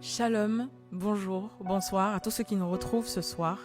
Shalom, bonjour, bonsoir à tous ceux qui nous retrouvent ce soir.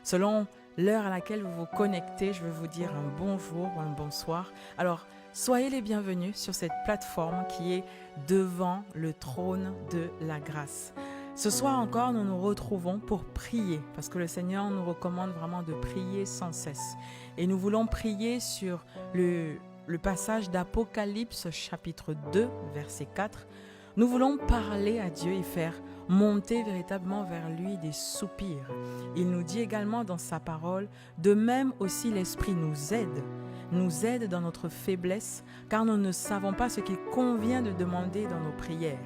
Selon l'heure à laquelle vous vous connectez, je veux vous dire un bonjour ou un bonsoir. Alors, soyez les bienvenus sur cette plateforme qui est devant le trône de la grâce. Ce soir encore, nous nous retrouvons pour prier parce que le Seigneur nous recommande vraiment de prier sans cesse. Et nous voulons prier sur le passage d'Apocalypse chapitre 2, verset 4. Nous voulons parler à Dieu et faire monter véritablement vers lui des soupirs. Il nous dit également dans sa parole, de même aussi l'Esprit nous aide dans notre faiblesse, car nous ne savons pas ce qu'il convient de demander dans nos prières.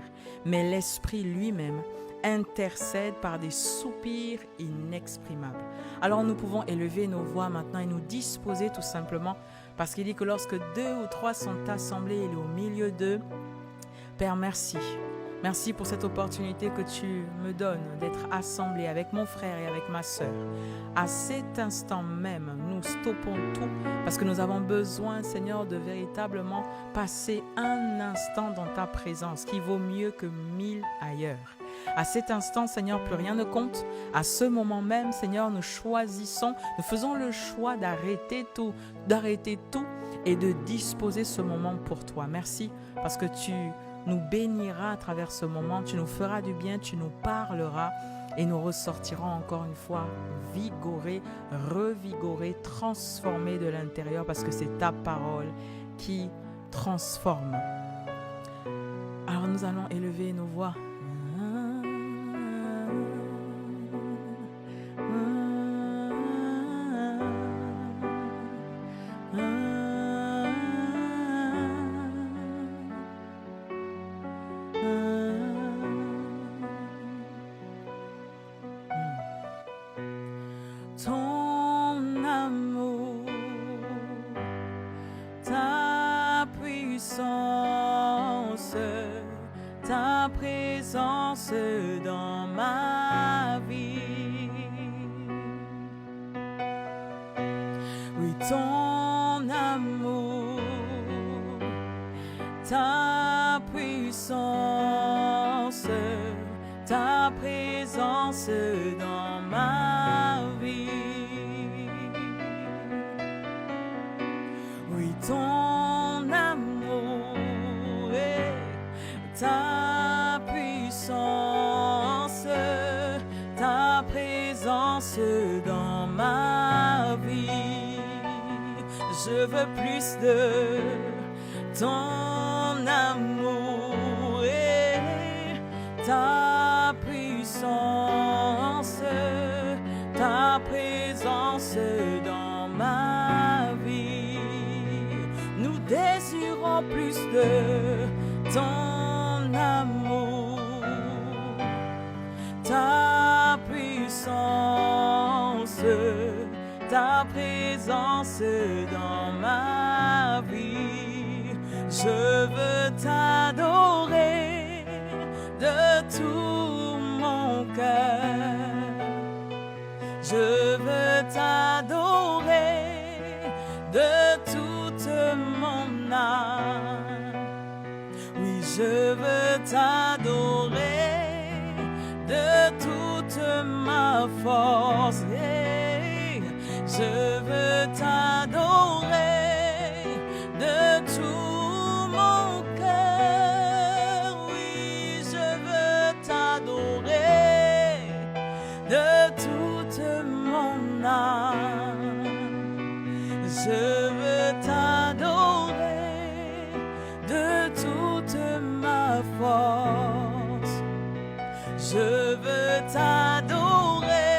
Mais l'Esprit lui-même intercède par des soupirs inexprimables. Alors nous pouvons élever nos voix maintenant et nous disposer tout simplement, parce qu'il dit que lorsque 2 ou 3 sont assemblés, il est au milieu d'eux. Père, merci. Merci pour cette opportunité que tu me donnes d'être assemblé avec mon frère et avec ma sœur. À cet instant même, nous stoppons tout parce que nous avons besoin, Seigneur, de véritablement passer un instant dans ta présence qui vaut mieux que 1000 ailleurs. À cet instant, Seigneur, plus rien ne compte. À ce moment même, Seigneur, nous faisons le choix d'arrêter tout et de disposer ce moment pour toi. Merci parce que tu nous béniras à travers ce moment, tu nous feras du bien, tu nous parleras et nous ressortirons encore une fois vigorés, revigorés, transformés de l'intérieur parce que c'est ta parole qui transforme. Alors nous allons élever nos voix. Ton amour, ta puissance, ta présence dans ma vie. Oui, ton amour, ta puissance, ta présence dans ma vie. Oui, ton amour et ta puissance, ta présence dans ma vie. Je veux plus de ton amour et ta puissance, ta présence dans ma vie. Nous désirons plus de ton amour, ta puissance, ta présence dans ma vie. Je veux t'adorer de tout mon cœur. Je veux t'adorer de toute mon âme. Oui, je veux t'adorer de toute ma force. Je veux t'adorer de tout mon cœur. Oui, je veux t'adorer de toute mon âme. Je veux t'adorer de toute ma force. Je veux t'adorer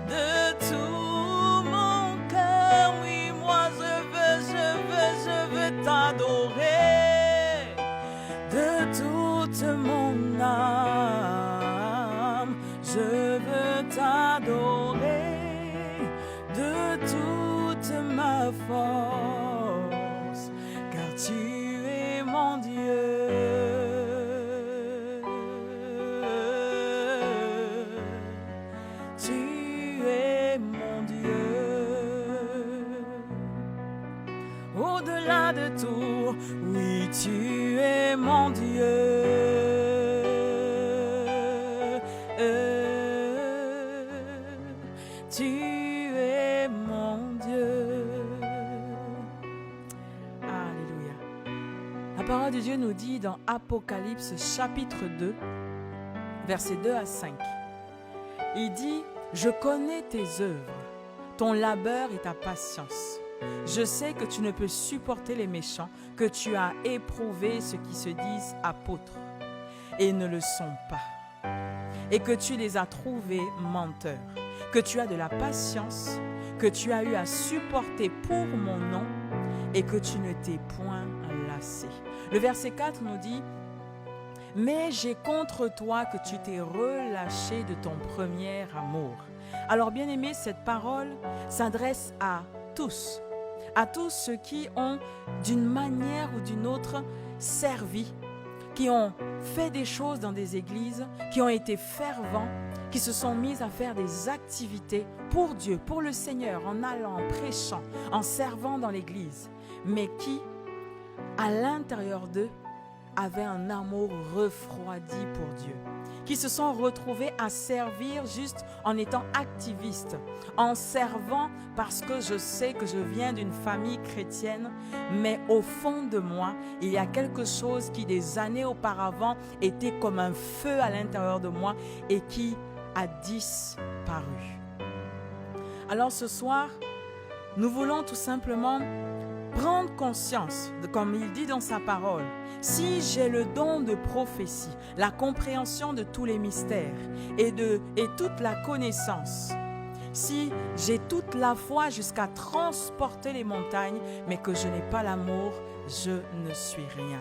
de tout mon cœur. Oui, moi je veux t'adorer de toute mon âme. Je veux t'adorer de toute ma force, car tu es mon Dieu. Tu es mon Dieu. Au-delà de tout, oui, tu es mon Dieu. Dieu nous dit dans Apocalypse chapitre 2, versets 2 à 5. Il dit, « Je connais tes œuvres, ton labeur et ta patience. Je sais que tu ne peux supporter les méchants, que tu as éprouvé ceux qui se disent apôtres et ne le sont pas, et que tu les as trouvés menteurs, que tu as de la patience, que tu as eu à supporter pour mon nom et que tu ne t'es point lassé. » Le verset 4 nous dit, « Mais j'ai contre toi que tu t'es relâché de ton premier amour. » Alors bien aimé, cette parole s'adresse à tous ceux qui ont d'une manière ou d'une autre servi, qui ont fait des choses dans des églises, qui ont été fervents, qui se sont mis à faire des activités pour Dieu, pour le Seigneur, en allant, en prêchant, en servant dans l'église, mais qui, à l'intérieur d'eux, avaient un amour refroidi pour Dieu, qui se sont retrouvés à servir juste en étant activistes, en servant parce que je sais que je viens d'une famille chrétienne, mais au fond de moi, il y a quelque chose qui des années auparavant était comme un feu à l'intérieur de moi et qui a disparu. Alors ce soir, nous voulons tout simplement prendre conscience de, comme il dit dans sa parole, si j'ai le don de prophétie, la compréhension de tous les mystères et toute la connaissance, si j'ai toute la foi jusqu'à transporter les montagnes, mais que je n'ai pas l'amour, je ne suis rien.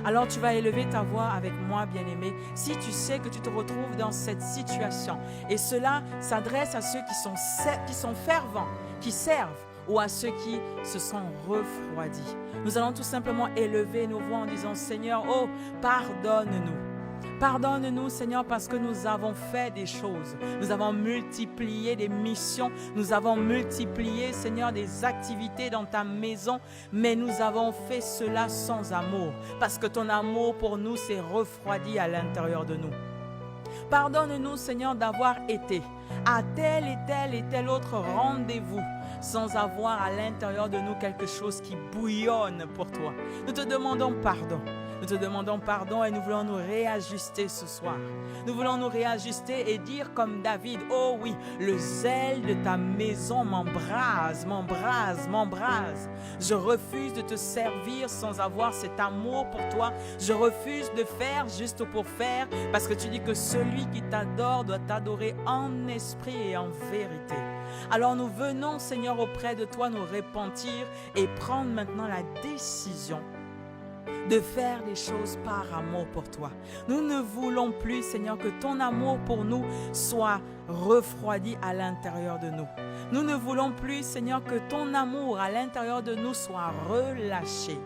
Alors tu vas élever ta voix avec moi, bien-aimé, si tu sais que tu te retrouves dans cette situation. Et cela s'adresse à ceux qui sont fervents, qui servent, ou à ceux qui se sont refroidis. Nous allons tout simplement élever nos voix en disant, Seigneur, oh, pardonne-nous. Pardonne-nous, Seigneur, parce que nous avons fait des choses. Nous avons multiplié des missions. Nous avons multiplié, Seigneur, des activités dans ta maison. Mais nous avons fait cela sans amour. Parce que ton amour pour nous s'est refroidi à l'intérieur de nous. Pardonne-nous, Seigneur, d'avoir été à tel et tel autre rendez-vous sans avoir à l'intérieur de nous quelque chose qui bouillonne pour toi. Nous te demandons pardon. Nous te demandons pardon et nous voulons nous réajuster ce soir. Nous voulons nous réajuster et dire comme David, oh oui, le zèle de ta maison m'embrase, m'embrase, m'embrase. Je refuse de te servir sans avoir cet amour pour toi. Je refuse de faire juste pour faire parce que tu dis que celui qui t'adore doit t'adorer en esprit et en vérité. Alors nous venons, Seigneur, auprès de toi nous repentir et prendre maintenant la décision de faire les choses par amour pour toi. Nous ne voulons plus, Seigneur, que ton amour pour nous soit refroidi à l'intérieur de nous. Nous ne voulons plus, Seigneur, que ton amour à l'intérieur de nous soit relâché.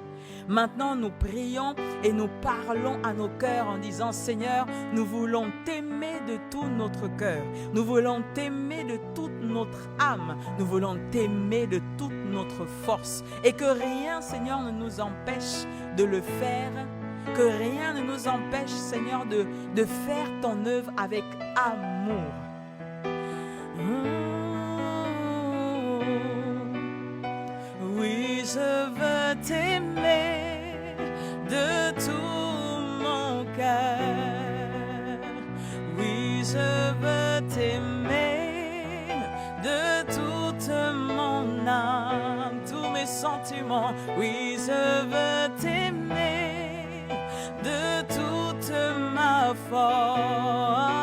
Maintenant, nous prions et nous parlons à nos cœurs en disant, Seigneur, nous voulons t'aimer de tout notre cœur. Nous voulons t'aimer de toute notre âme. Nous voulons t'aimer de toute notre force. Et que rien, Seigneur, ne nous empêche de le faire. Que rien ne nous empêche, Seigneur, de faire ton œuvre avec amour. Oui, je veux t'aimer de tout mon cœur. Oui, je veux t'aimer de toute mon âme, tous mes sentiments. Oui, je veux t'aimer de toute ma force.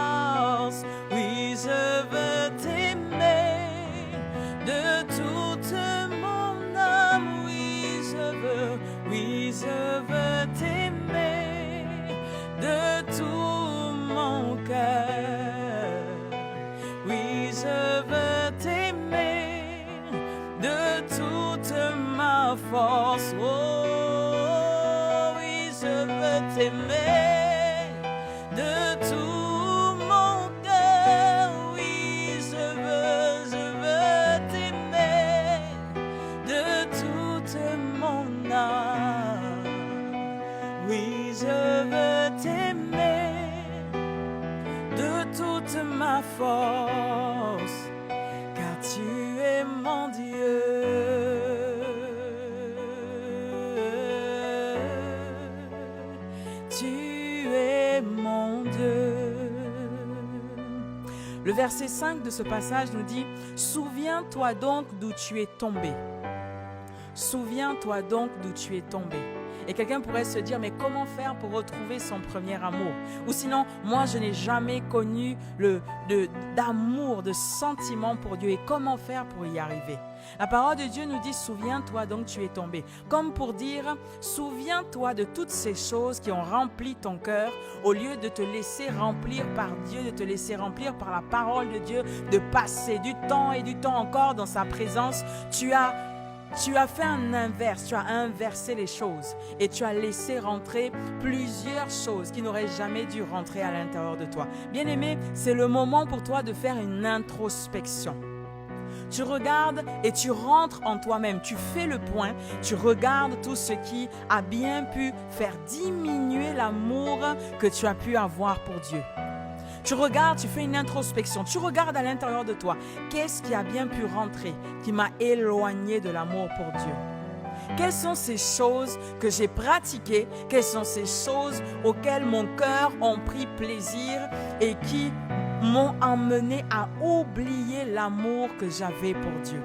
Oui, je veux t'aimer de toute mon âme. Oui, je veux t'aimer de tout mon cœur. Oui, je veux t'aimer de toute ma force. Oh, oui, je veux t'aimer de tout mon cœur. Oui, je veux t'aimer de toute mon âme. Oui, je veux t'aimer de toute ma force, car tu es mon Dieu. Le verset 5 de ce passage nous dit « Souviens-toi donc d'où tu es tombé. Souviens-toi donc d'où tu es tombé. » Et quelqu'un pourrait se dire, mais comment faire pour retrouver son premier amour? Ou sinon, moi, je n'ai jamais connu d'amour, de sentiment pour Dieu. Et comment faire pour y arriver? La parole de Dieu nous dit, souviens-toi donc tu es tombé. Comme pour dire, souviens-toi de toutes ces choses qui ont rempli ton cœur, au lieu de te laisser remplir par Dieu, de te laisser remplir par la parole de Dieu, de passer du temps et du temps encore dans sa présence. Tu as fait un inverse, tu as inversé les choses et tu as laissé rentrer plusieurs choses qui n'auraient jamais dû rentrer à l'intérieur de toi. Bien-aimé, c'est le moment pour toi de faire une introspection. Tu regardes et tu rentres en toi-même, tu fais le point, tu regardes tout ce qui a bien pu faire diminuer l'amour que tu as pu avoir pour Dieu. Tu regardes, tu fais une introspection, tu regardes à l'intérieur de toi. Qu'est-ce qui a bien pu rentrer, qui m'a éloigné de l'amour pour Dieu? Quelles sont ces choses que j'ai pratiquées? Quelles sont ces choses auxquelles mon cœur a pris plaisir et qui m'ont emmené à oublier l'amour que j'avais pour Dieu?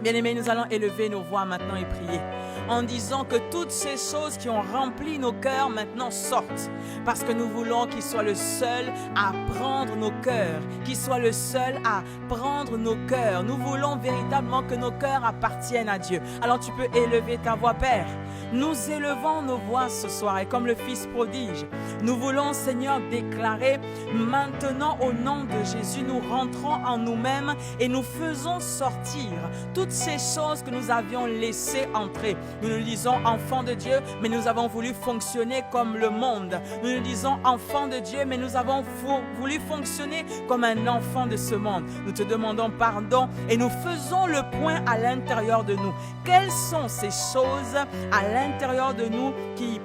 Bien-aimés, nous allons élever nos voix maintenant et prier en disant que toutes ces choses qui ont rempli nos cœurs maintenant sortent parce que nous voulons qu'il soit le seul à prendre nos cœurs, qu'il soit le seul à prendre nos cœurs. Nous voulons véritablement que nos cœurs appartiennent à Dieu. Alors tu peux élever ta voix, Père. Nous élevons nos voix ce soir et comme le Fils prodige, nous voulons, Seigneur, déclarer maintenant au nom de Jésus, nous rentrons en nous-mêmes et nous faisons sortir toutes ces choses que nous avions laissées entrer. Nous nous disons enfants de Dieu, mais nous avons voulu fonctionner comme le monde. Nous nous disons enfants de Dieu, mais nous avons voulu fonctionner comme un enfant de ce monde. Nous te demandons pardon et nous faisons le point à l'intérieur de nous. Quelles sont ces choses à l'intérieur de nous qui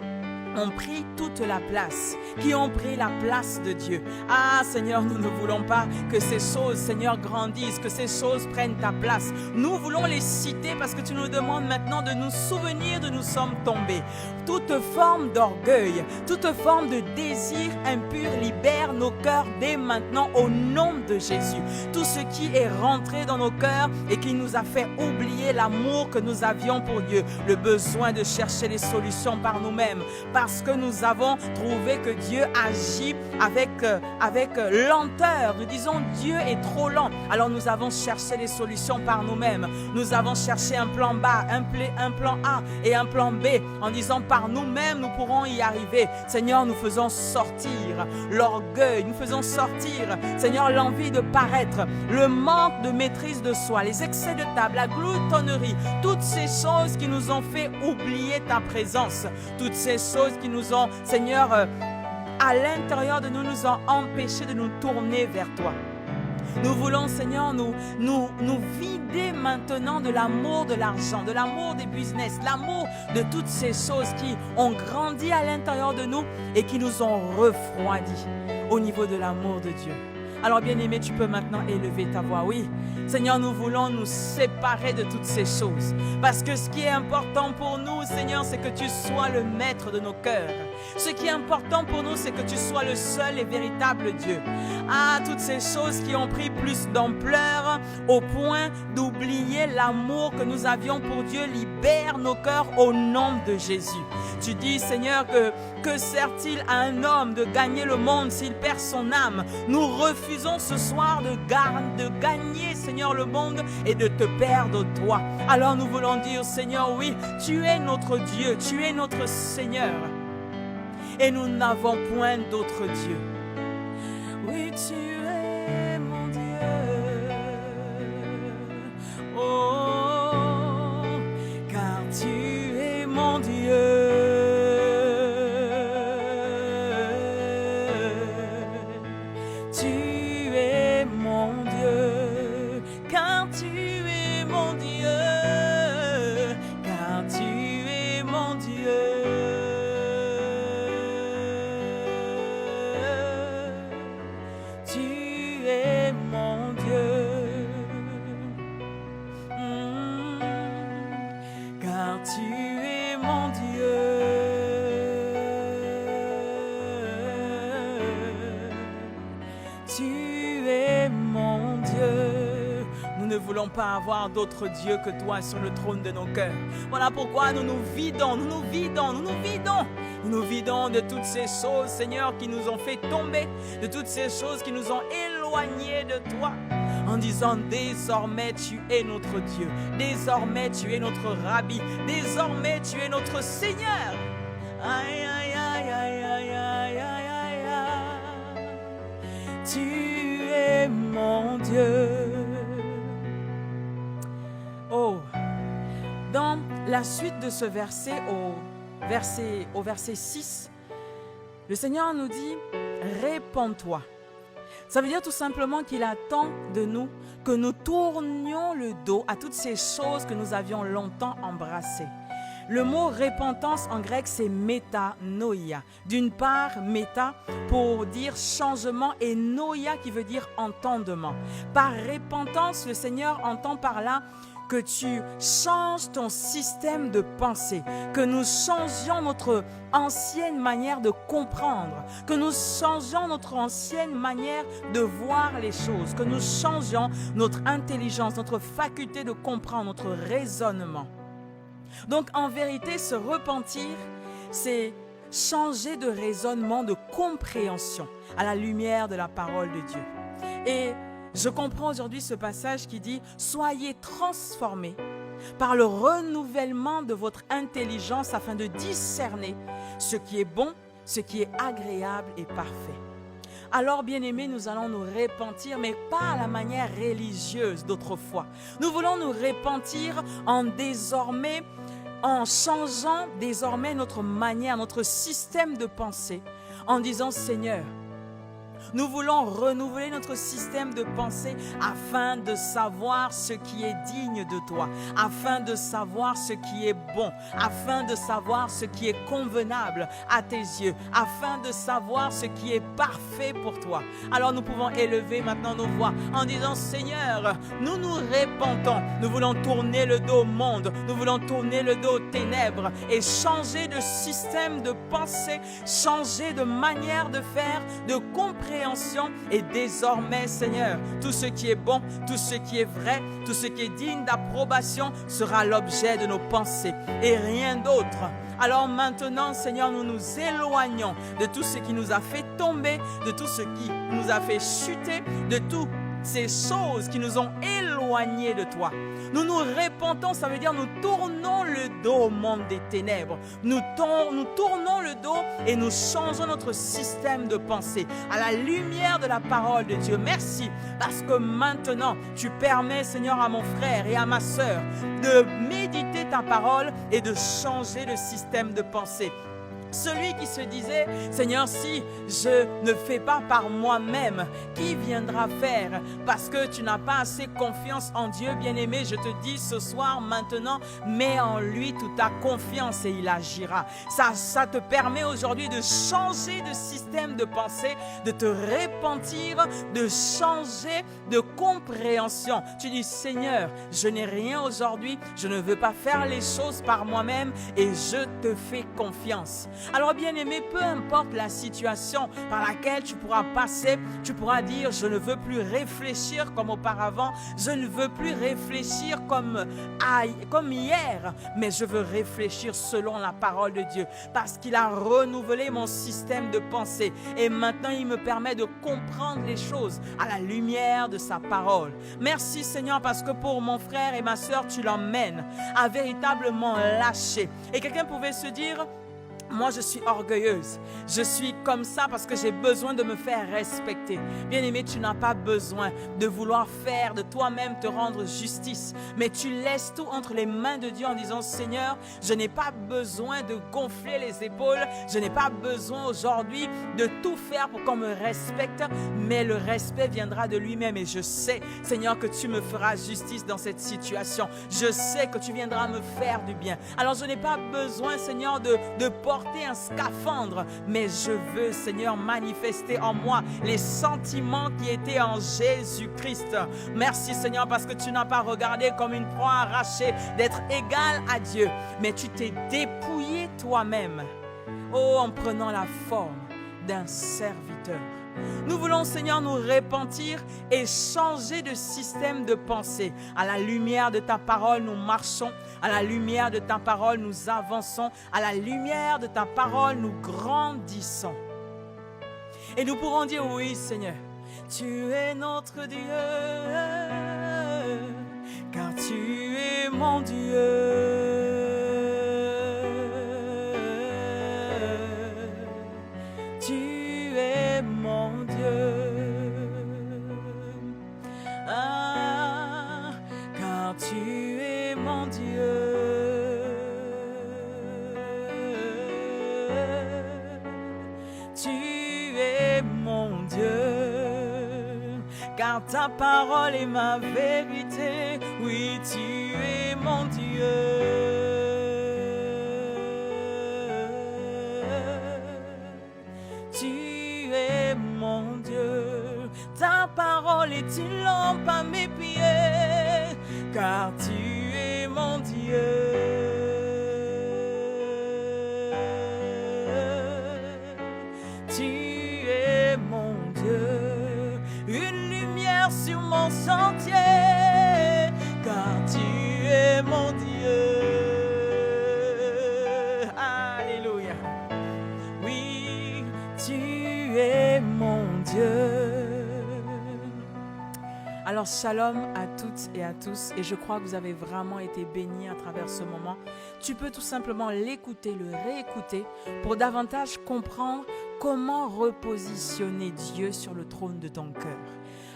ont pris toute la place, qui ont pris la place de Dieu? Ah Seigneur, nous ne voulons pas que ces choses, Seigneur, grandissent, que ces choses prennent ta place. Nous voulons les citer parce que tu nous demandes maintenant de nous souvenir de nous sommes tombés. Toute forme d'orgueil, toute forme de désir impur libère nos cœurs dès maintenant au nom de Jésus. Tout ce qui est rentré dans nos cœurs et qui nous a fait oublier l'amour que nous avions pour Dieu, le besoin de chercher les solutions par nous-mêmes, parce que nous avons trouvé que Dieu agit avec lenteur. Nous disons Dieu est trop lent. Alors nous avons cherché les solutions par nous-mêmes. Nous avons cherché un plan B, un plan A et un plan B en disant par nous-mêmes nous pourrons y arriver. Seigneur, nous faisons sortir l'orgueil, nous faisons sortir, Seigneur, l'envie de paraître, le manque de maîtrise de soi, les excès de table, la gloutonnerie, toutes ces choses qui nous ont fait oublier ta présence, toutes ces choses qui nous ont, Seigneur, à l'intérieur de nous, nous ont empêchés de nous tourner vers toi. Nous voulons, Seigneur, nous vider maintenant de l'amour de l'argent, de l'amour des business, l'amour de toutes ces choses qui ont grandi à l'intérieur de nous et qui nous ont refroidis au niveau de l'amour de Dieu. Alors bien-aimé, tu peux maintenant élever ta voix. Oui, Seigneur, nous voulons nous séparer de toutes ces choses. Parce que ce qui est important pour nous, Seigneur, c'est que tu sois le maître de nos cœurs. Ce qui est important pour nous, c'est que tu sois le seul et véritable Dieu. Ah, toutes ces choses qui ont pris plus d'ampleur au point d'oublier l'amour que nous avions pour Dieu, libère nos cœurs au nom de Jésus. Tu dis, Seigneur, que sert-il à un homme de gagner le monde s'il perd son âme? Nous refusons ce soir de gagner, Seigneur, le monde et de te perdre toi. Alors nous voulons dire, Seigneur, oui, tu es notre Dieu, tu es notre Seigneur. Et nous n'avons point d'autre Dieu. Oui, tu es mon Dieu. Oh, car tu es mon Dieu. Tu es mon Dieu, car tu es mon Dieu, car tu es mon Dieu. Tu es mon Dieu. ne voulons pas avoir d'autre Dieu que toi sur le trône de nos cœurs. Voilà pourquoi nous nous vidons, nous nous vidons, nous nous vidons. Nous nous vidons de toutes ces choses, Seigneur, qui nous ont fait tomber, de toutes ces choses qui nous ont éloignés de toi. En disant, désormais tu es notre Dieu, désormais tu es notre Rabbi, désormais tu es notre Seigneur. Aïe, aïe, aïe, aïe, aïe, aïe, aïe, aïe, aïe. Tu es mon Dieu. Oh, dans la suite de ce verset, au verset 6, le Seigneur nous dit, répands-toi. Ça veut dire tout simplement qu'il attend de nous que nous tournions le dos à toutes ces choses que nous avions longtemps embrassées. Le mot repentance en grec, c'est métanoïa. D'une part, méta pour dire changement et noïa qui veut dire entendement. Par repentance, le Seigneur entend par là que tu changes ton système de pensée, que nous changions notre ancienne manière de comprendre, que nous changions notre ancienne manière de voir les choses, que nous changions notre intelligence, notre faculté de comprendre, notre raisonnement. Donc en vérité, se repentir, c'est changer de raisonnement, de compréhension à la lumière de la parole de Dieu. Et je comprends aujourd'hui ce passage qui dit « Soyez transformés par le renouvellement de votre intelligence afin de discerner ce qui est bon, ce qui est agréable et parfait. » Alors, bien-aimés, nous allons nous repentir, mais pas à la manière religieuse d'autrefois. Nous voulons nous repentir en changeant désormais notre manière, notre système de pensée, en disant « Seigneur, nous voulons renouveler notre système de pensée afin de savoir ce qui est digne de toi, afin de savoir ce qui est bon, afin de savoir ce qui est convenable à tes yeux, afin de savoir ce qui est parfait pour toi. » Alors nous pouvons élever maintenant nos voix en disant « Seigneur, nous nous repentons, nous voulons tourner le dos au monde, nous voulons tourner le dos aux ténèbres et changer de système de pensée, changer de manière de faire, de compréhension. Et désormais, Seigneur, tout ce qui est bon, tout ce qui est vrai, tout ce qui est digne d'approbation sera l'objet de nos pensées et rien d'autre. Alors maintenant, Seigneur, nous nous éloignons de tout ce qui nous a fait tomber, de tout ce qui nous a fait chuter, de toutes ces choses qui nous ont éloignés de toi. Nous nous repentons, ça veut dire nous tournons le dos au monde des ténèbres. Nous tournons le dos et nous changeons notre système de pensée à la lumière de la parole de Dieu. Merci parce que maintenant, tu permets, Seigneur, à mon frère et à ma sœur de méditer ta parole et de changer le système de pensée. Celui qui se disait, Seigneur, si je ne fais pas par moi-même, qui viendra faire? Parce que tu n'as pas assez confiance en Dieu, bien-aimé, je te dis ce soir, maintenant, mets en lui toute ta confiance et il agira. Ça te permet aujourd'hui de changer de système de pensée, de te repentir, de changer de compréhension. Tu dis, Seigneur, je n'ai rien aujourd'hui, je ne veux pas faire les choses par moi-même et je te fais confiance. Alors bien-aimé, peu importe la situation par laquelle tu pourras passer, tu pourras dire, je ne veux plus réfléchir comme auparavant, je ne veux plus réfléchir comme hier, mais je veux réfléchir selon la parole de Dieu, parce qu'il a renouvelé mon système de pensée et maintenant il me permet de comprendre les choses à la lumière de sa parole. Merci Seigneur, parce que pour mon frère et ma soeur, tu l'emmènes à véritablement lâcher. Et quelqu'un pouvait se dire, moi, je suis orgueilleuse. Je suis comme ça parce que j'ai besoin de me faire respecter. Bien-aimé, tu n'as pas besoin de vouloir faire de toi-même te rendre justice. Mais tu laisses tout entre les mains de Dieu en disant, Seigneur, je n'ai pas besoin de gonfler les épaules. Je n'ai pas besoin aujourd'hui de tout faire pour qu'on me respecte. Mais le respect viendra de lui-même. Et je sais, Seigneur, que tu me feras justice dans cette situation. Je sais que tu viendras me faire du bien. Alors, je n'ai pas besoin, Seigneur, de porter un scaphandre, mais je veux, Seigneur, manifester en moi les sentiments qui étaient en Jésus-Christ. Merci, Seigneur, parce que tu n'as pas regardé comme une proie arrachée d'être égal à Dieu, mais tu t'es dépouillé toi-même, en prenant la forme d'un serviteur. Nous voulons, Seigneur, nous repentir et changer de système de pensée. À la lumière de ta parole, nous marchons. À la lumière de ta parole, nous avançons. À la lumière de ta parole, nous grandissons. Et nous pourrons dire, oui, Seigneur, tu es notre Dieu, car tu es mon Dieu. Tu es mon Dieu. Ah, car tu es mon Dieu. Tu es mon Dieu, car ta parole est ma vérité. Oui, tu es mon Dieu. Tu es mon Dieu, ta parole est une lampe à mes pieds, car tu es mon Dieu. Tu es mon Dieu, une lumière sur mon sentier, car tu es mon Dieu. Alléluia. Oui, tu es mon Dieu. Alors shalom à toutes et à tous, et je crois que vous avez vraiment été bénis à travers ce moment. Tu peux tout simplement l'écouter, le réécouter pour davantage comprendre comment repositionner Dieu sur le trône de ton cœur.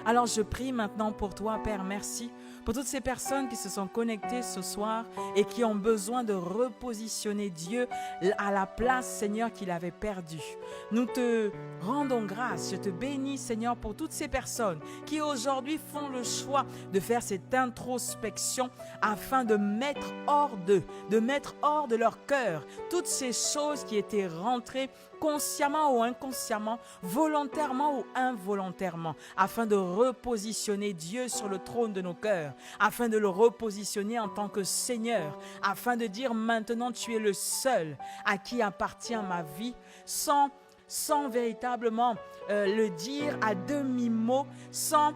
Alors je prie maintenant pour toi, Père, merci pour toutes ces personnes qui se sont connectées ce soir et qui ont besoin de repositionner Dieu à la place, Seigneur, qu'il avait perdue. Nous te rendons grâce, je te bénis, Seigneur, pour toutes ces personnes qui aujourd'hui font le choix de faire cette introspection afin de mettre hors d'eux, de mettre hors de leur cœur toutes ces choses qui étaient rentrées consciemment ou inconsciemment, volontairement ou involontairement, afin de repositionner Dieu sur le trône de nos cœurs, afin de le repositionner en tant que Seigneur, afin de dire maintenant tu es le seul à qui appartient ma vie, sans véritablement le dire à demi-mot, sans,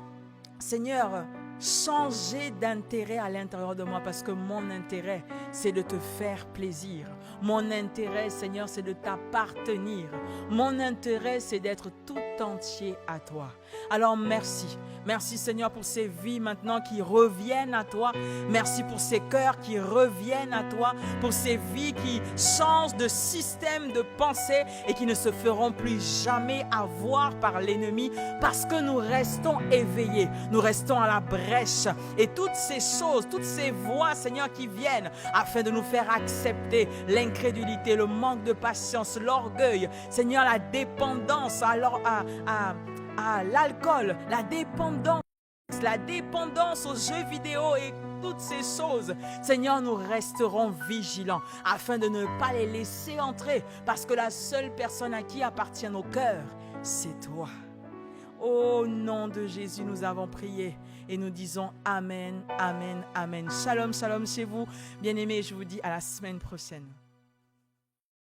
Seigneur, changer d'intérêt à l'intérieur de moi, parce que mon intérêt, c'est de te faire plaisir. Mon intérêt, Seigneur, c'est de t'appartenir. Mon intérêt, c'est d'être tout entier à toi. Alors merci. Merci, Seigneur, pour ces vies maintenant qui reviennent à toi. Merci pour ces cœurs qui reviennent à toi. Pour ces vies qui changent de système de pensée et qui ne se feront plus jamais avoir par l'ennemi, parce que nous restons éveillés. Nous restons à la brèche. Et toutes ces choses, toutes ces voix, Seigneur, qui viennent afin de nous faire accepter l'incrédulité, le manque de patience, l'orgueil, Seigneur, la dépendance à l'alcool, la dépendance aux jeux vidéo et toutes ces choses. Seigneur, nous resterons vigilants afin de ne pas les laisser entrer, parce que la seule personne à qui appartient nos cœurs, c'est toi. Au nom de Jésus, nous avons prié et nous disons Amen, Amen, Amen. Shalom, shalom chez vous. Bien-aimés, je vous dis à la semaine prochaine.